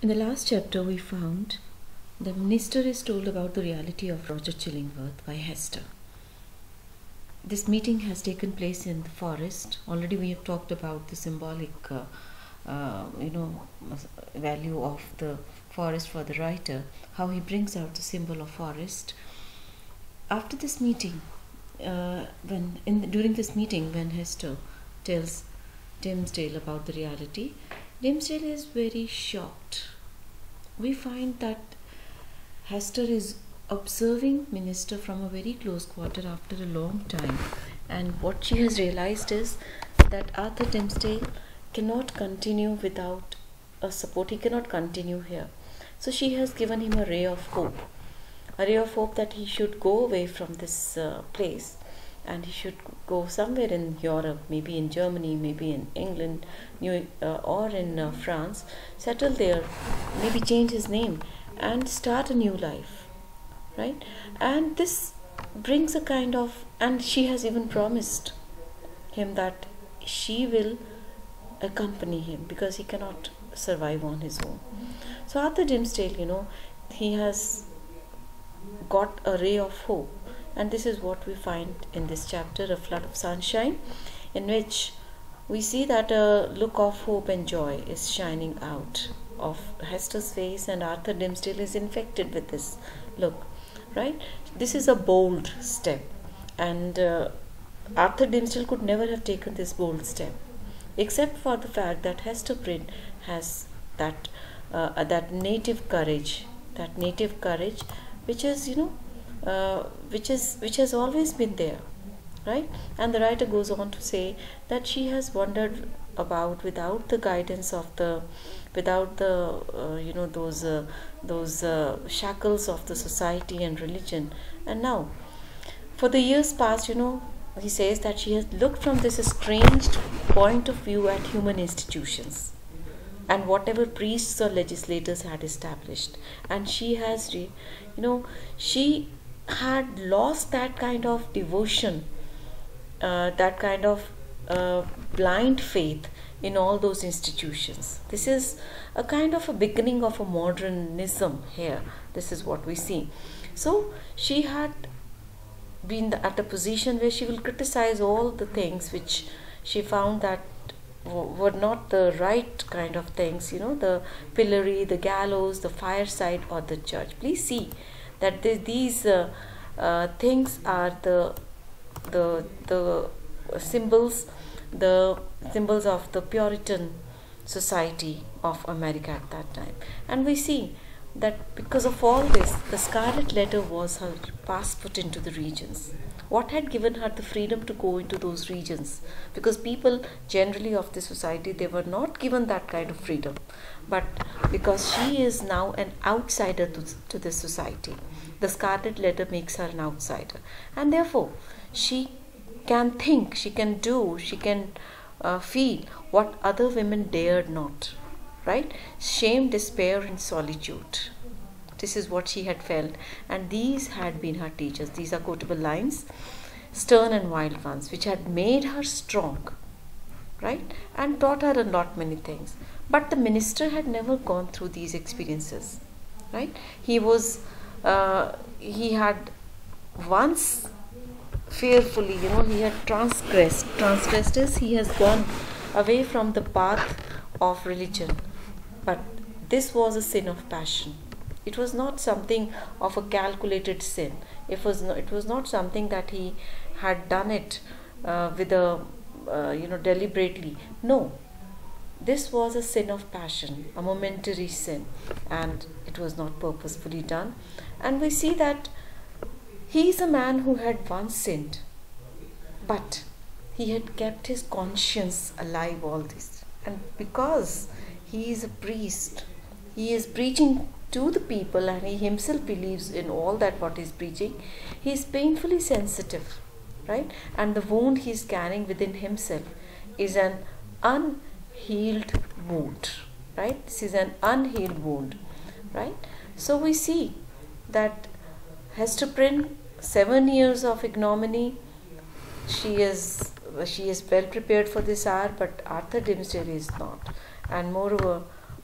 In the last chapter, we found the minister is told about the reality of Roger Chillingworth by Hester. This meeting has taken place in the forest. Already we have talked about the symbolic value of the forest for the writer, how he brings out the symbol of forest. After this meeting, during this meeting, when Hester tells Dimmesdale about the reality, Dimmesdale is very shocked. We find that Hester is observing minister from a very close quarter after a long time, and what she has realized is that Arthur Dimmesdale cannot continue without a support. He cannot continue here. So she has given him a ray of hope that he should go away from this place, and he should go somewhere in Europe, maybe in Germany, maybe in England, or in France, settle there, maybe change his name and start a new life, right? And this brings a kind of, and she has even promised him that she will accompany him because he cannot survive on his own. So Arthur Dimmesdale, he has got a ray of hope, and this is what we find in this chapter, A Flood of Sunshine, in which we see that a look of hope and joy is shining out of Hester's face, and Arthur Dimmesdale is infected with this look, right? This is a bold step, and Arthur Dimmesdale could never have taken this bold step except for the fact that Hester Prynne has that native courage, which is which has always been there, right? And the writer goes on to say that she has wandered about without the guidance of those shackles of the society and religion, and now for the years past, he says that she has looked from this estranged point of view at human institutions and whatever priests or legislators had established, and she has she had lost that kind of devotion, that kind of blind faith in all those institutions. This is a kind of a beginning of a modernism here. This is what we see. So she had been at a position where she will criticize all the things which she found that were not the right kind of things, the pillory, the gallows, the fireside, or the church. Please see that these things are the symbols of the Puritan society of America at that time. And we see that because of all this, the Scarlet Letter was her passport into the regions. What had given her the freedom to go into those regions? Because people generally of the society, they were not given that kind of freedom. But because she is now an outsider to this society, the Scarlet Letter makes her an outsider. And therefore, she can think, she can do, she can feel what other women dared not. Right? Shame, despair, and solitude. This is what she had felt, and these had been her teachers. These are quotable lines, stern and wild ones, which had made her strong, right? And taught her a lot many things. But the minister had never gone through these experiences, right? He had once fearfully, he had transgressed. Transgressed is he has gone away from the path of religion. But this was a sin of passion. It was not something of a calculated sin. It was not something that he had done it deliberately. No, this was a sin of passion, a momentary sin, and it was not purposefully done. And we see that he is a man who had once sinned, but he had kept his conscience alive all this, and because he is a priest, he is preaching to the people, and he himself believes in all that what he is preaching. He is painfully sensitive, right? And the wound he is carrying within himself is an unhealed wound, right? This is an unhealed wound, right? So we see that Hester Prynne, 7 years of ignominy, she is well prepared for this hour, but Arthur Dimmesdale is not. And moreover,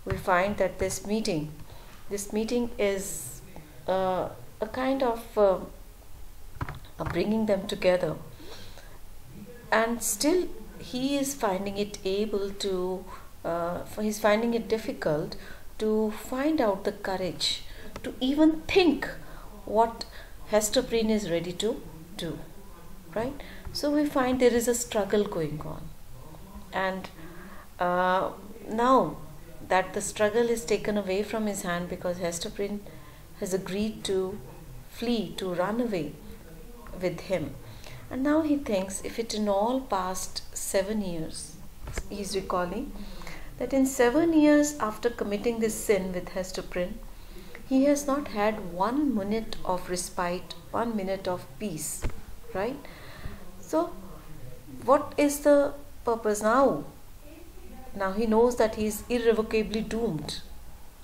we find that this meeting is a kind of bringing them together, and still he is finding it he's finding it difficult to find out the courage to even think what Hester Prynne is ready to do, right? So we find there is a struggle going on, and now that the struggle is taken away from his hand because Hester Prynne has agreed to flee, to run away with him. And now he thinks, if it in all past 7 years, he's recalling that in 7 years after committing this sin with Hester Prynne, he has not had 1 minute of respite, 1 minute of peace, right? So what is the purpose now? Now he knows that he is irrevocably doomed.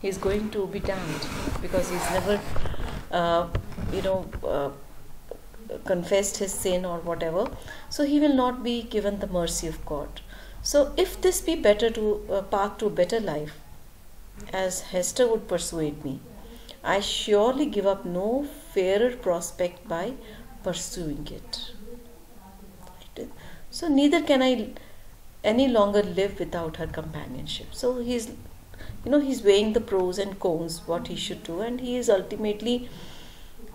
He is going to be damned because he's never, confessed his sin or whatever. So he will not be given the mercy of God. So if this be better to path to a better life, as Hester would persuade me, I surely give up no fairer prospect by pursuing it. So neither can I any longer live without her companionship. So he's weighing the pros and cons, what he should do, and he is ultimately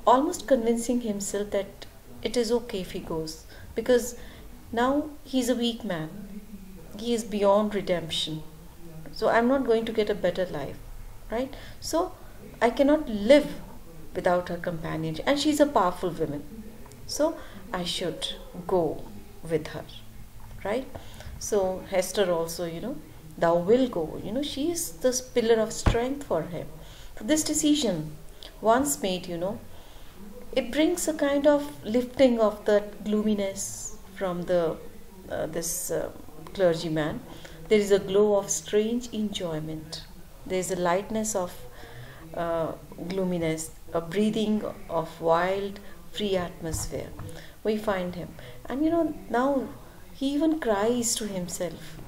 almost convincing himself that it is okay if he goes, because now he's a weak man. He is beyond redemption. So I'm not going to get a better life, right? So I cannot live without her companionship, and she's a powerful woman. So I should go with her, right? So Hester also, thou will go. She is this pillar of strength for him. So this decision, once made, it brings a kind of lifting of that gloominess from this clergyman. There is a glow of strange enjoyment. There is a lightness of gloominess, a breathing of wild, free atmosphere. We find him. And now he even cries to himself,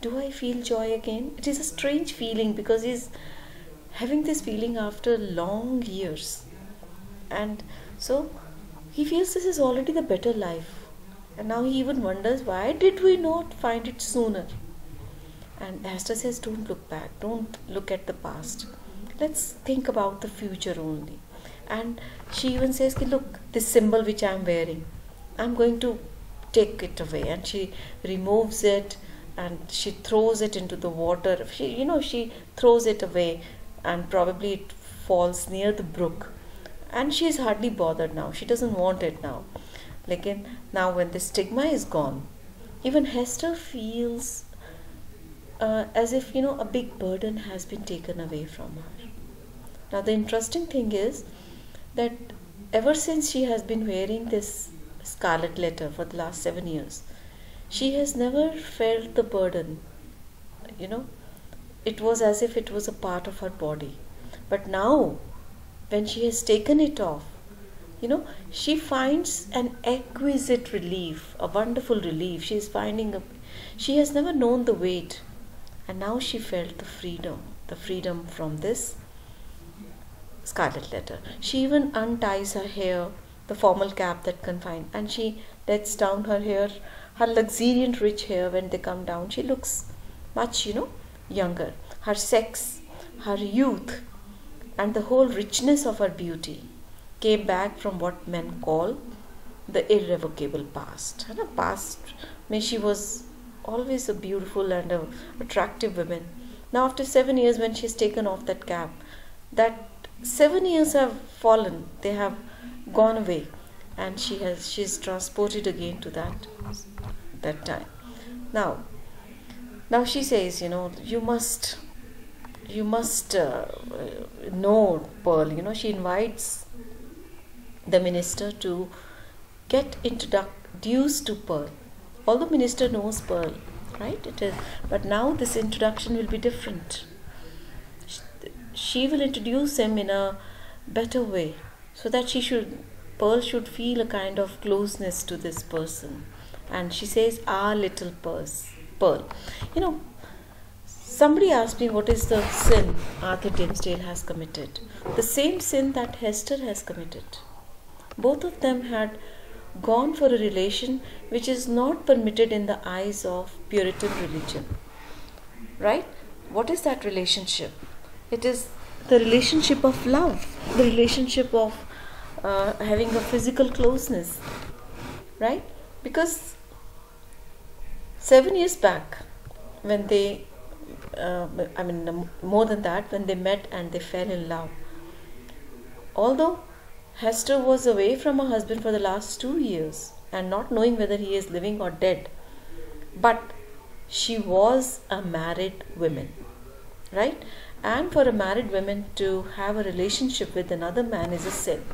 do I feel joy again? It is a strange feeling because he's having this feeling after long years. And so he feels this is already the better life. And now he even wonders, why did we not find it sooner? And Hester says, don't look back. Don't look at the past. Let's think about the future only. And she even says, look, this symbol which I am wearing, I'm going to take it away. And she removes it and she throws it into the water. She throws it away and probably it falls near the brook. And she is hardly bothered now. She doesn't want it now. Now when the stigma is gone, even Hester feels as if, a big burden has been taken away from her. Now the interesting thing is that ever since she has been wearing this scarlet letter for the last 7 years, she has never felt the burden. It was as if it was a part of her body. But now, when she has taken it off, she finds an exquisite relief, a wonderful relief. She has never known the weight, and now she felt the freedom from this scarlet letter. She even unties her hair, the formal cap that confined, and she lets down her hair, her luxuriant rich hair. When they come down, she looks much, younger. Her sex, her youth, and the whole richness of her beauty came back from what men call the irrevocable past. And a past, she was always a beautiful and a attractive woman. Now after 7 years, when she's taken off that cap, that 7 years have fallen, they have gone away, and she's transported again to that time. Now she says, you must know Pearl. She invites the minister to get introduced to Pearl. All the minister knows Pearl, right? But now this introduction will be different. She will introduce him in a better way, so that Pearl should feel a kind of closeness to this person. And she says, our little Pearl. somebody asked me what is the sin Arthur Dimmesdale has committed. The same sin that Hester has committed. Both of them had gone for a relation which is not permitted in the eyes of Puritan religion. Right? What is that relationship? It is the relationship of love, the relationship of having a physical closeness. Right? Because 7 years back, when they, more than that, when they met and they fell in love, although Hester was away from her husband for the last 2 years and not knowing whether he is living or dead, but she was a married woman, right? And for a married woman to have a relationship with another man is a sin.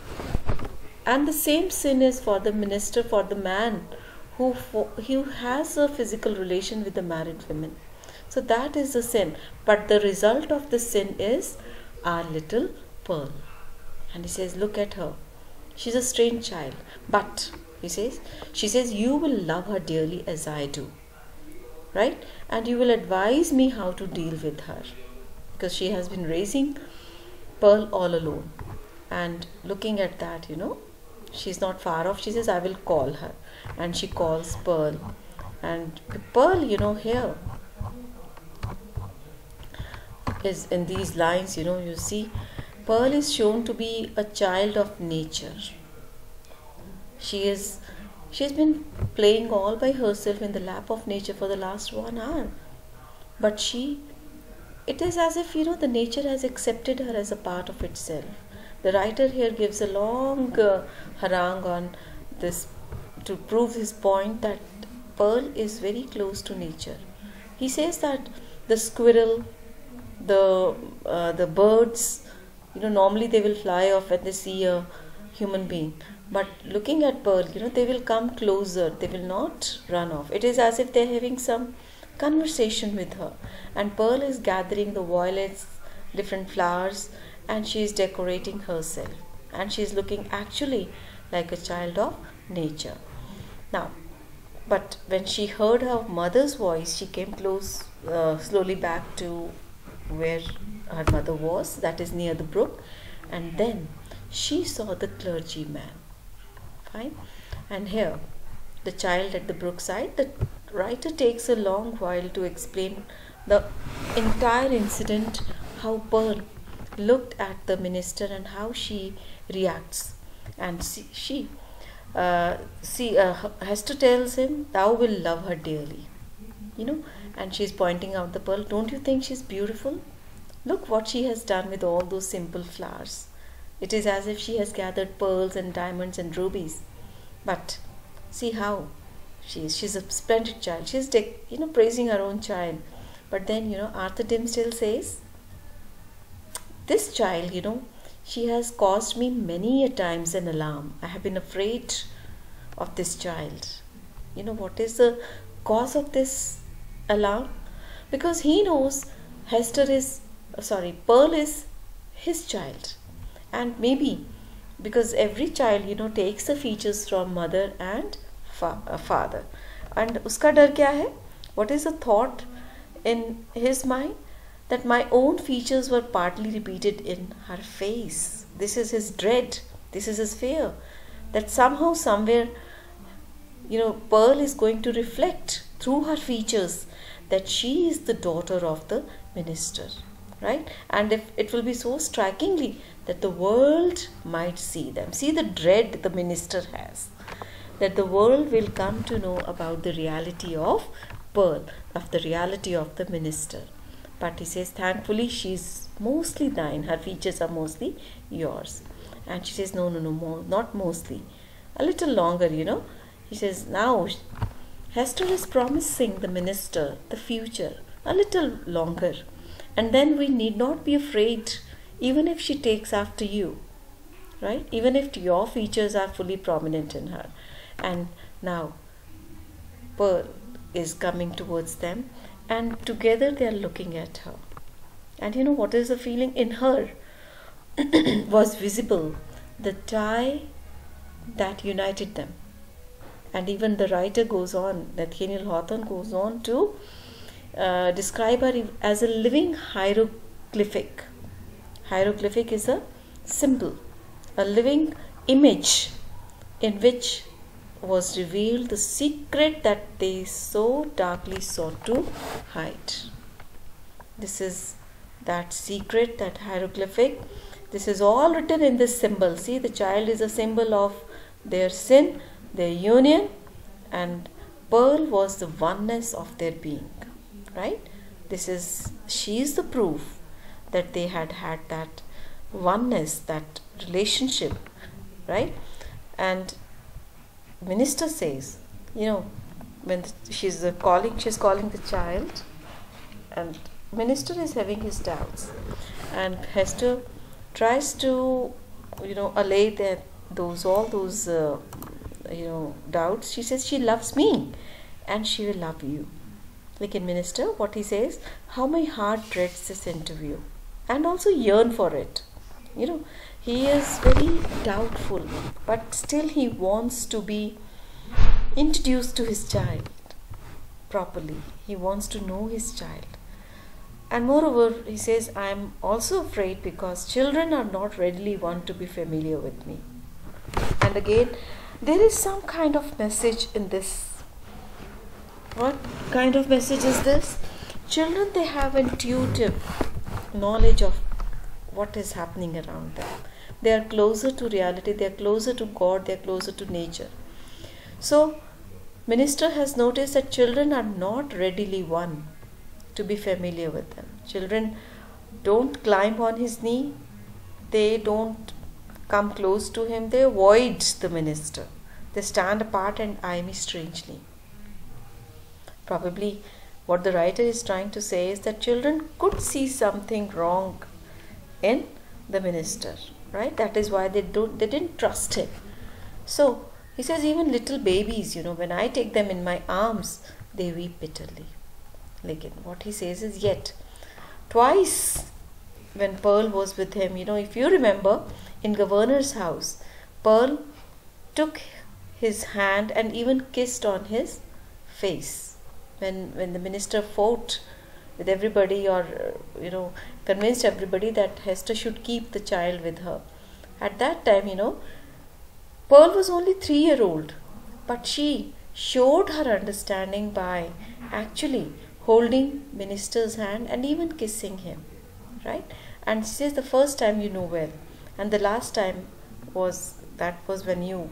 And the same sin is for the minister, for the man who has a physical relation with a married woman. So that is the sin. But the result of the sin is our little Pearl. And he says, look at her. She's a strange child. But, she says, you will love her dearly as I do. Right? And you will advise me how to deal with her. Because she has been raising Pearl all alone. And looking at that, she's not far off. She says, I will call her. And she calls Pearl. And Pearl, here is in these lines, you see, Pearl is shown to be a child of nature. She's been playing all by herself in the lap of nature for the last 1 hour. But it is as if, the nature has accepted her as a part of itself. The writer here gives a long harangue on this to prove his point that Pearl is very close to nature. He says that the squirrel, the birds, normally they will fly off when they see a human being. But looking at Pearl, they will come closer. They will not run off. It is as if they are having some conversation with her. And Pearl is gathering the violets, different flowers, and she is decorating herself. And she is looking actually like a child of nature. Now, but when she heard her mother's voice, she came slowly back to where her mother was, that is near the brook, and then she saw the clergyman. Fine. And here, the child at the brookside, the writer takes a long while to explain the entire incident, how Pearl looked at the minister and how she reacts. And Hester tells him, thou will love her dearly. And she's pointing out the Pearl. Don't you think she's beautiful? Look what she has done with all those simple flowers. It is as if she has gathered pearls and diamonds and rubies. But see how she's a splendid child. She's praising her own child. But then Arthur Dimmesdale says, this child, she has caused me many a times an alarm. I have been afraid of this child. What is the cause of this alarm? Because he knows Pearl is his child. And maybe because every child, takes the features from mother and father. And uska dar kya hai? What is the thought in his mind? That my own features were partly repeated in her face. This is his dread. This is his fear. That somehow, somewhere, Pearl is going to reflect through her features that she is the daughter of the minister. Right? And if it will be so strikingly that the world might see them. See the dread the minister has. That the world will come to know about the reality of Pearl, of the reality of the minister. But he says, thankfully, she's mostly thine. Her features are mostly yours. And she says, no, not mostly. A little longer, He says, now, Hester is promising the minister the future. A little longer. And then we need not be afraid, even if she takes after you. Right? Even if your features are fully prominent in her. And now, Pearl is coming towards them. And together they are looking at her. And what is the feeling in her? Was visible the tie that united them. And even the writer goes on, Nathaniel Hawthorne goes on to describe her as a living hieroglyphic. Hieroglyphic is a symbol, a living image in which was revealed the secret that they so darkly sought to hide. This is that secret, that hieroglyphic. This is all written in this symbol. See, the child is a symbol of their sin, their union, and pearl was the oneness of their being. Right? She is the proof that they had that oneness, that relationship. Right? And minister says, when she's calling the child, and minister is having his doubts, and Hester tries to allay all those doubts. She says she loves me and she will love you. Like in minister, what he says, how my heart dreads this interview and also yearn for it. He is very doubtful, but still he wants to be introduced to his child properly. He wants to know his child. And moreover, he says, I am also afraid because children are not readily one to be familiar with me. And again, there is some kind of message in this. What kind of message is this? Children, they have intuitive knowledge of what is happening around them. They are closer to reality, they are closer to God, they are closer to nature. So, minister has noticed that children are not readily won to be familiar with them. Children don't climb on his knee, they don't come close to him, they avoid the minister. They stand apart and eye me strangely. Probably what the writer is trying to say is that children could see something wrong in the minister, right? That is why they didn't trust him. So he says even little babies, when I take them in my arms, they weep bitterly. Like what he says is, yet twice when Pearl was with him, if you remember, in governor's house, Pearl took his hand and even kissed on his face. When the minister fought with everybody, or convinced everybody that Hester should keep the child with her. At that time, Pearl was only 3-year-old, but she showed her understanding by actually holding minister's hand and even kissing him, right? And she says the first time you know well, and the last time was when you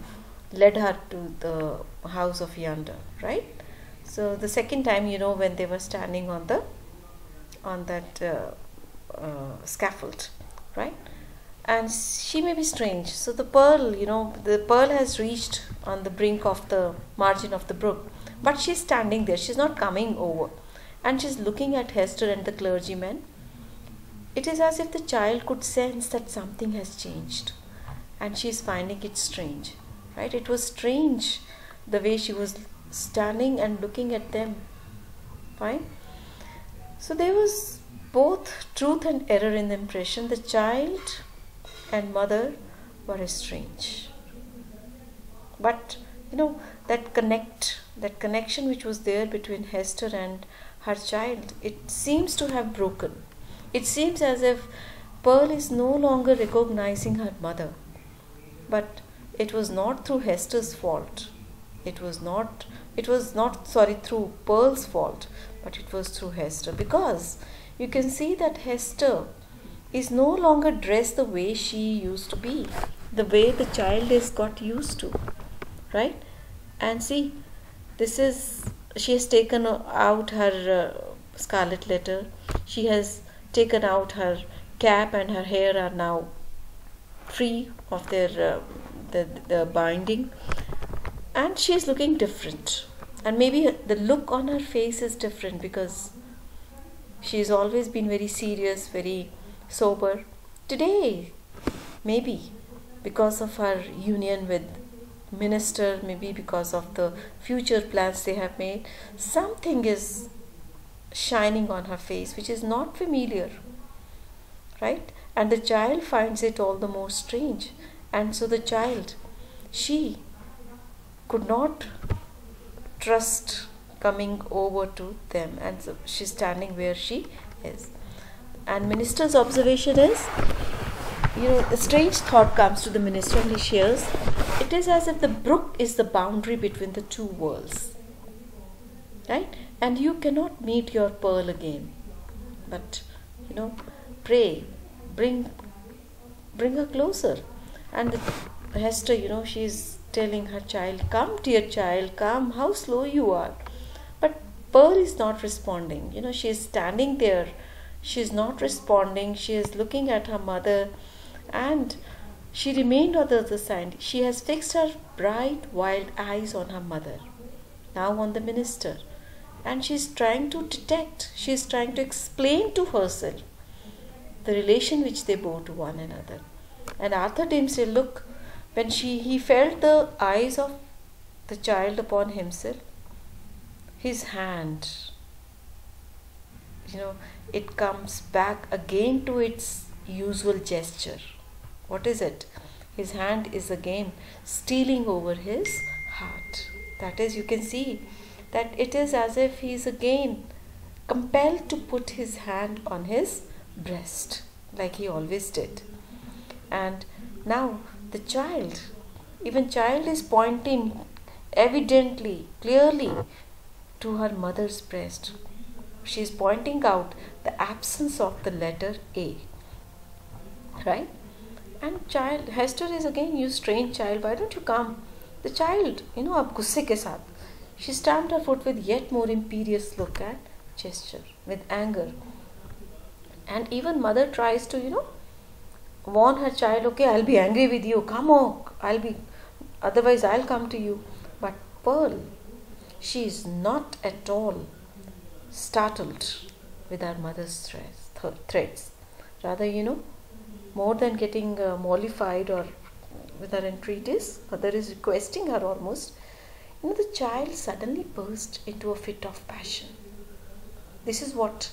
led her to the house of yonder, right? So the second time, when they were standing on that scaffold, right? And she may be strange. So the pearl has reached on the brink of the margin of the brook, but she's standing there. She's not coming over, and she's looking at Hester and the clergyman. It is as if the child could sense that something has changed, and she's finding it strange, right? It was strange the way she was standing and looking at them. Fine. So there was both truth and error in the impression. The child and mother were estranged, but that connection which was there between Hester and her child, it seems to have broken. It seems as if Pearl is no longer recognizing her mother, but it was not through Hester's fault. It was not through Pearl's fault, but it was through Hester, because you can see that Hester is no longer dressed the way she used to be, the way the child is got used to, right? And see, she has taken out her scarlet letter, she has taken out her cap, and her hair are now free of their the binding, and she is looking different. And maybe the look on her face is different because she has always been very serious, very sober. Today, maybe because of her union with minister, maybe because of the future plans they have made, something is shining on her face which is not familiar, right? And the child finds it all the more strange. And so the child, she could not trust coming over to them, and so she's standing where she is. And minister's observation is, a strange thought comes to the minister, and he shares, it is as if the brook is the boundary between the two worlds, right? And you cannot meet your pearl again, but pray, bring her closer. And Hester, she's telling her child, come dear child, come, how slow you are. But Pearl is not responding. She is standing there, she is not responding, she is looking at her mother, and she remained on the other side. She has fixed her bright wild eyes on her mother, now on the minister, and she is trying to detect, she is trying to explain to herself the relation which they bore to one another. And Arthur Dimmesdale, look, when he felt the eyes of the child upon himself, his hand, it comes back again to its usual gesture. What is it? His hand is again stealing over his heart. That is, you can see that it is as if he is again compelled to put his hand on his breast, like he always did. And now the child is pointing evidently, clearly to her mother's breast. She is pointing out the absence of the letter A, right? And Hester is again, you strange child, why don't you come? The child, ab gusse ke saath, she stamped her foot with yet more imperious look and gesture, with anger. And even mother tries to, warn her child, okay, I'll be angry with you, come on, otherwise I'll come to you. But Pearl, she is not at all startled with her mother's threats. Rather, more than getting mollified or with her entreaties, mother is requesting her almost, the child suddenly burst into a fit of passion. This is what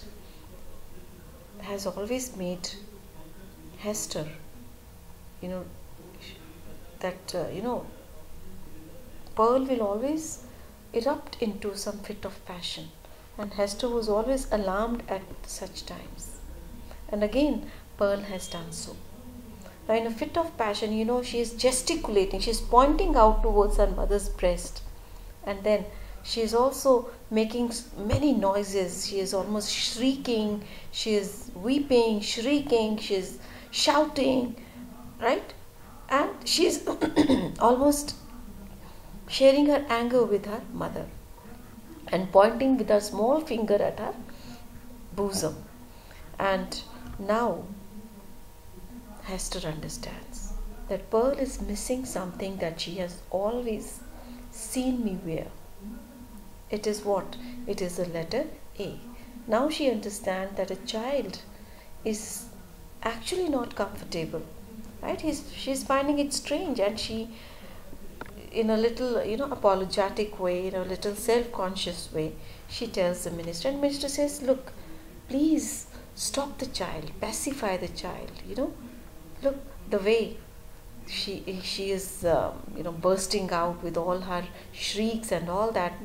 has always made Hester, Pearl will always erupt into some fit of passion, and Hester was always alarmed at such times. And again, Pearl has done so. Now, in a fit of passion, she is gesticulating, she is pointing out towards her mother's breast, and then she is also making many noises. She is almost shrieking, she is weeping, shrieking, she is shouting, right? And she is almost sharing her anger with her mother and pointing with her small finger at her bosom. And now Hester understands that Pearl is missing something that she has always seen me wear. It is what? It is the letter A. Now she understands that a child is actually not comfortable, right? She's finding it strange, and she, in a little, apologetic way, in a little self-conscious way, she tells the minister, and minister says, look, please stop the child, pacify the child, look, the way she is, bursting out with all her shrieks and all that,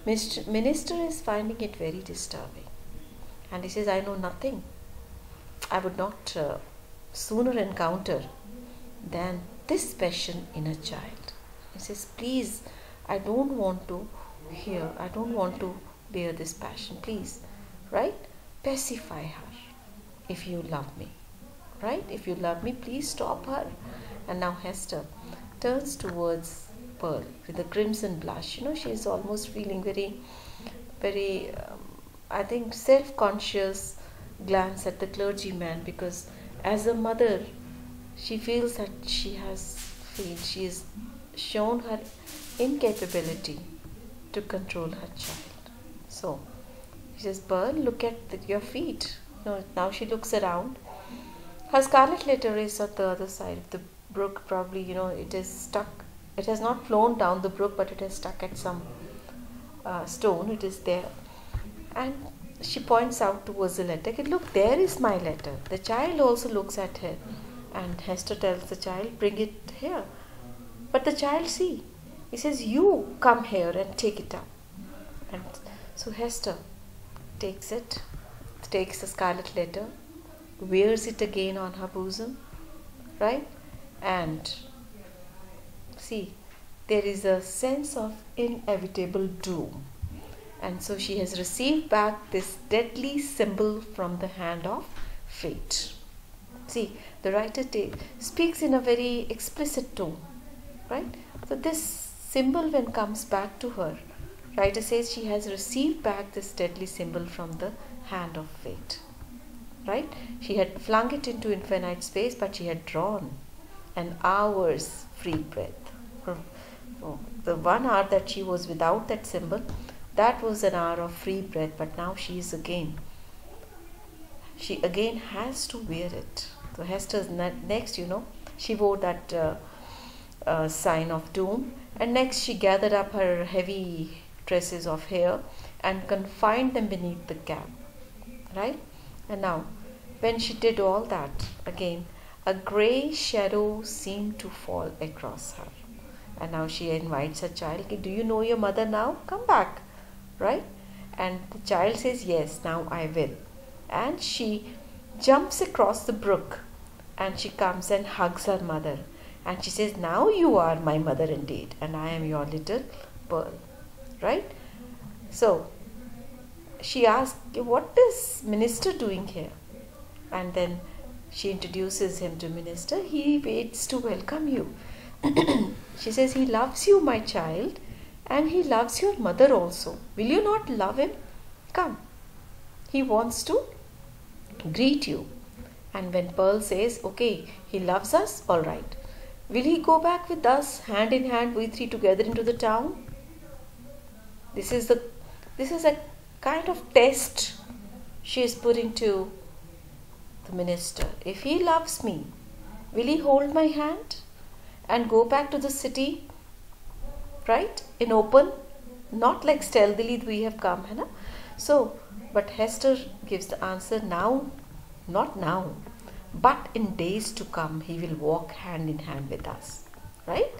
minister is finding it very disturbing. And he says, I know nothing. I would not sooner encounter than this passion in a child. He says, please, I don't want to bear this passion. Please, right? Pacify her if you love me. Right? If you love me, please stop her. And now Hester turns towards Pearl with a crimson blush. She is almost feeling very, very, I think, self-conscious glance at the clergyman, because as a mother, she feels that she has shown her incapability to control her child. So she says, Pearl, look at your feet. Now she looks around. Her scarlet letter is at the other side of the brook. Probably, it is stuck. It has not flown down the brook, but it is stuck at some stone. It is there. And she points out towards the letter. Look, there is my letter. The child also looks at her. And Hester tells the child, bring it here. But the child, he says, you come here and take it up. And so Hester takes the scarlet letter, wears it again on her bosom, right? And see, there is a sense of inevitable doom. And so she has received back this deadly symbol from the hand of fate. See, the writer speaks in a very explicit tone, right? So this symbol when comes back to her, writer says she has received back this deadly symbol from the hand of fate, right? She had flung it into infinite space, but she had drawn an hour's free breath. The 1 hour that she was without that symbol, that was an hour of free breath, but now she again has to wear it. So Hester's next, she wore that sign of doom, and next she gathered up her heavy tresses of hair and confined them beneath the cap, right? And now when she did all that, again a grey shadow seemed to fall across her, and now she invites her child, do you know your mother now? Come back, right? And the child says, yes, now I will. And she jumps across the brook, and she comes and hugs her mother, and she says, now you are my mother indeed, and I am your little Pearl, right? So she asks, what is minister doing here? And then she introduces him to minister. He waits to welcome you. She says, he loves you, my child, and he loves your mother also. Will you not love him? Come. He wants to greet you. And when Pearl says, okay, he loves us, all right. Will he go back with us, hand in hand, we three together into the town? This is a kind of test she is putting to the minister. If he loves me, will he hold my hand and go back to the city, right, in open, not like stealthily we have come, है ना? So, but Hester gives the answer, now, not now, but in days to come he will walk hand in hand with us, right?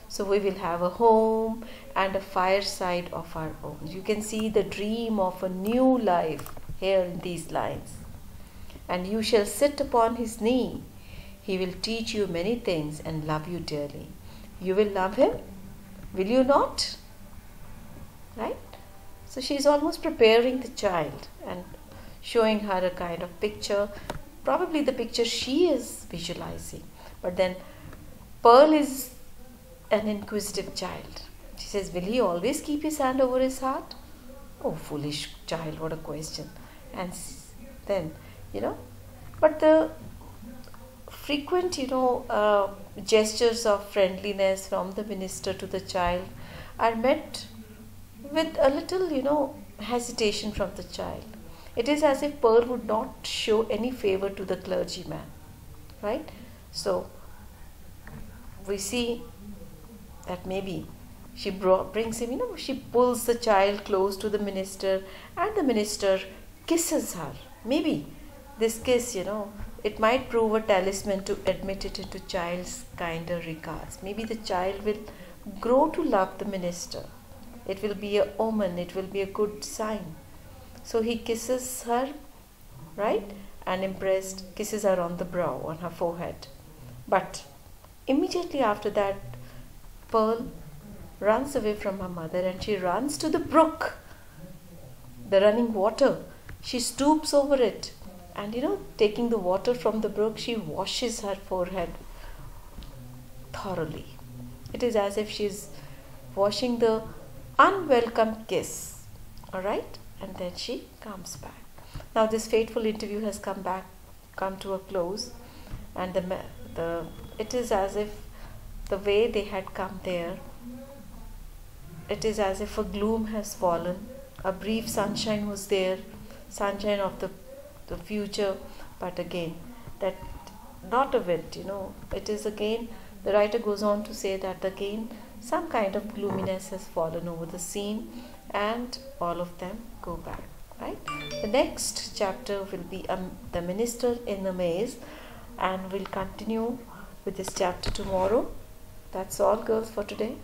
So we will have a home and a fireside of our own. You can see the dream of a new life here in these lines. And you shall sit upon his knee. He will teach you many things and love you dearly. You will love him? Will you not? Right? So she is almost preparing the child and showing her a kind of picture, probably the picture she is visualizing. But then Pearl is an inquisitive child. She says, will he always keep his hand over his heart? Oh, foolish child, what a question. And then, but the frequent, gestures of friendliness from the minister to the child are met with a little, hesitation from the child. It is as if Pearl would not show any favor to the clergyman, right? So, we see that maybe she brings him, she pulls the child close to the minister and the minister kisses her. Maybe this kiss, it might prove a talisman to admit it into child's kinder regards. Maybe the child will grow to love the minister. It will be an omen, it will be a good sign. So he kisses her, right? And impressed, kisses her on the brow, on her forehead. But immediately after that, Pearl runs away from her mother and she runs to the brook, the running water. She stoops over it and, taking the water from the brook, she washes her forehead thoroughly. It is as if she is washing the unwelcome kiss, all right? And then she comes back. Now this fateful interview has come to a close, and it is as if the way they had come there, it is as if a gloom has fallen. A brief sunshine was there, sunshine of the future, but again, that not of it, it is again, the writer goes on to say that again, some kind of gloominess has fallen over the scene, and all of them go back, right? The next chapter will be the minister in the maze, and we'll continue with this chapter tomorrow. That's all, girls, for today.